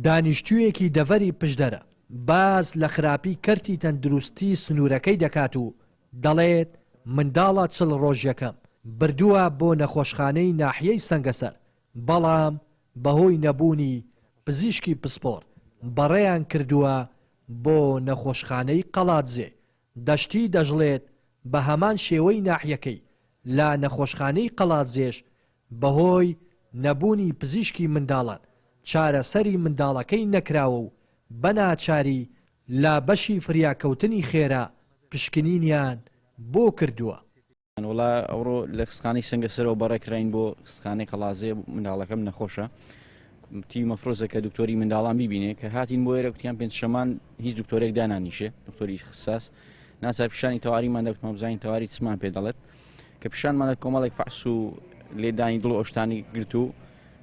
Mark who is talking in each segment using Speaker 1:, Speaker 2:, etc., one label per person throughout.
Speaker 1: دانیشتوویەکی دەڤەری پشدەرە باز لە خراپی کەرتی تەندروستی سنوورەکەی دەکات و دەڵێت منداڵە 40 ڕۆژیەکەم بردووە بۆ نەخۆشخانەی ناحیەی سەنگەسەر بەڵام بەهۆی نەبوونی پزیشکی پسپۆر بەڕێیان کردووە بۆ نەخۆشخانەی قەڵاتزێ دەشتی دەژڵێت بە هەمان شێوەی ناحیەکەی لا نەخۆشخانەی قەڵاتزێش بەهۆی نەبوونی پزیشکی منداڵان چارەسەری منداڵەکەی نەکراوە و بەناچاری لا بەشی فریاکەوتنی خێرا پشکنینیان بۆ کردووە.
Speaker 2: وڵا ئەوڕۆ لە خستخانەی سەنگەسەرەوە بەڕێکراین بۆ خستخانەی قەڵاتزێ منداڵەکەم نەخۆشە تی مەفرۆزە کە دکتۆری منداڵان بیبینێ کە هاتین بۆ ئێرە کوتیان پێنجشەمان هیچ دکتۆرێک دانانیشێ دکتۆری خساس ناچار پیشانی تەواریمان دەوتمە بزانین تەواری چمان پێ دەڵێت کە پیشانمانە کۆمەڵێک فەحس و لێدانی دڵ و ئۆشتانی گرت و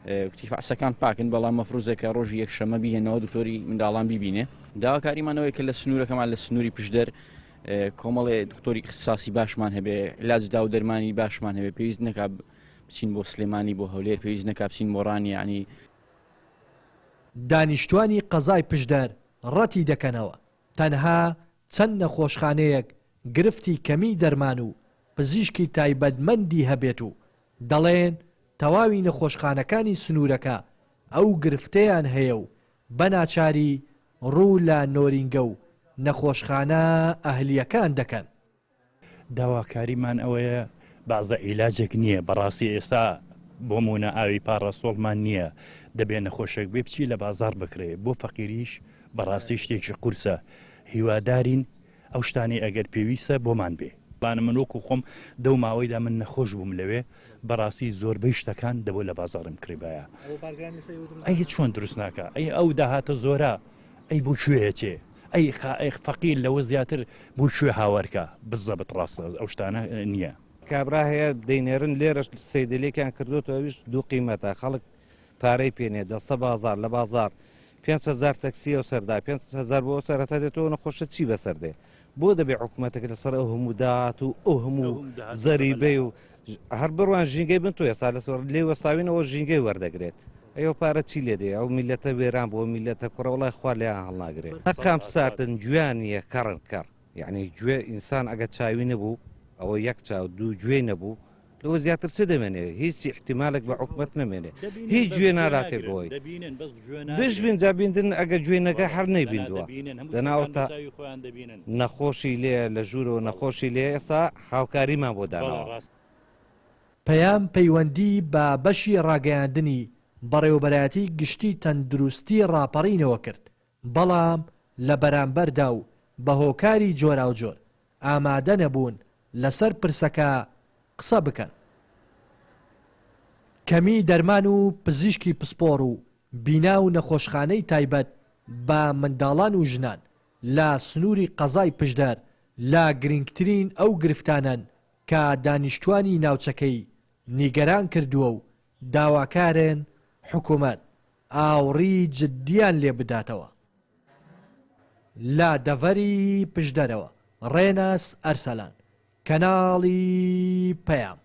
Speaker 2: کتی فەحسەکان پاکن بەڵام مەفرۆزێکە ڕۆژی یەکشەمە بهێنەوە دکتۆری منداڵان بیبینێ داواکاریمانەوەی کە لە سنوورەکەمان لە سنووری پشدەر کۆمەڵێ دکتۆری خساسی باشمان هەبێ علاجدا و دەرمانی باشمان هەبێ پێویست نەکا بچین بۆ سلێمانی بۆ هەولێر پێویست نەکا بچین مۆڕانی ینی
Speaker 1: دانیشتوانی قەزای پشدەر ڕەتی دەکەنەوە تەنها چەند نەخۆشخانەیەک گرفتی کەمی دەرمان و پزیشکی تایبەتمەندی هەبێت و دەڵێن تەواوی نەخۆشخانەکانی سنوورەکە ئەو گرفتەیان هەیە و بەناچاری ڕوو لە نۆرینگە و نەخۆشخانە ئەهلیەکان دەکەن.
Speaker 3: داواکاریمان ئەوەیە بازە عیلاجێک نییە بەڕاستی ئێستا بۆ مونە ئاوی پاڕەسۆڵمان نییە دەبێت نەخۆشێک بێ بچی لە بازار بکرێ بۆ فەقیریش بەڕاستی شتێکی قورسە هیوادارین ئەو شتانی ئەگەر پێویستە بۆمان بێ بانە من وەکو خۆم دەو ماوەیدا من نەخۆش بووم لەوێ بەڕاستی زۆربەی شتەکان دەبۆ لە بازارم کڕیبایە ئەی هیچ چۆن دروست ناکە ئەی ئەو داهاتە زۆرە ئەی بۆ کوێچێ ئەی فەقیر لەوە زیاتر بۆ کوێ هاوەرکە بزەبت ڕاستە ئەو شتانە نییە
Speaker 4: کابرا هەیە دەینێرن لێرەش سەیدلێکیان کردوتەوەویش دوو قیمەتە خەڵک پارەی پێنێ دەستە بازار لە بازار 5,000 تەکسی و سەردا 5,000 بۆ سەرەتا دێتەوە نەخۆشە چی بەسەردێ بۆ دەبێ حکوومەتێک لەسەر ئەو هەموو داهات و ئەو هەموو زەریبەی و هەر بڕوان ژینگەی بن تۆ ێستا لەسەر لێ وەستاوینەوە ژینگەی وەردەگرێت ئەوە پارە چی لێ دێ ئەو میلەتە وێران بۆ میلەتە کوڕە وڵای خوا لێیان هەڵناگرێت هەکام ساتن جوانیە کەڕن کەڕ یعنی گوێ ئینسان ئەگە چاوی نەبوو ئەوە یەک چاو دوو گوێ نەبوو لەوە زیاتر چ دەمێنێ هیچ احتیمالێک بە حکوومەت نەمێنێ هیچ گوێ ناڵاتێ بۆی بشبین جابیندن ئەگە گوێنەکە هەر نەیبیندووە دەناوەتە نەخۆشی لێ لە ژوورەوە نەخۆشی لێ ئێستا هاوکاریمان بۆ داناوە
Speaker 1: پەیام پەیوەندی بە بەشی ڕاگەیاندنی بەڕێوەبەرایەتی گشتی تەندروستی ڕاپەڕینەوە کرد بەڵام لە بەرامبەردا و بە هۆکاری جۆرا و جۆر ئامادە نەبوون لەسەر پرسەکە قسە بکەن. کەمی دەرمان و پزیشکی پسپۆڕ و بینا و نەخۆشخانەی تایبەت بە منداڵان و ژنان لە سنووری قەزای پشدەر لا گرنگترین ئەو گرفتانن کە دانیشتوانی ناوچەکەی نیگەران کردووە و داواکارن حکوومەت ئاوڕی جددیان لێ بداتەوە. لا دەڤەری پشدەرەوە ڕێناس ئەرسەلان کەناڵی پەیام.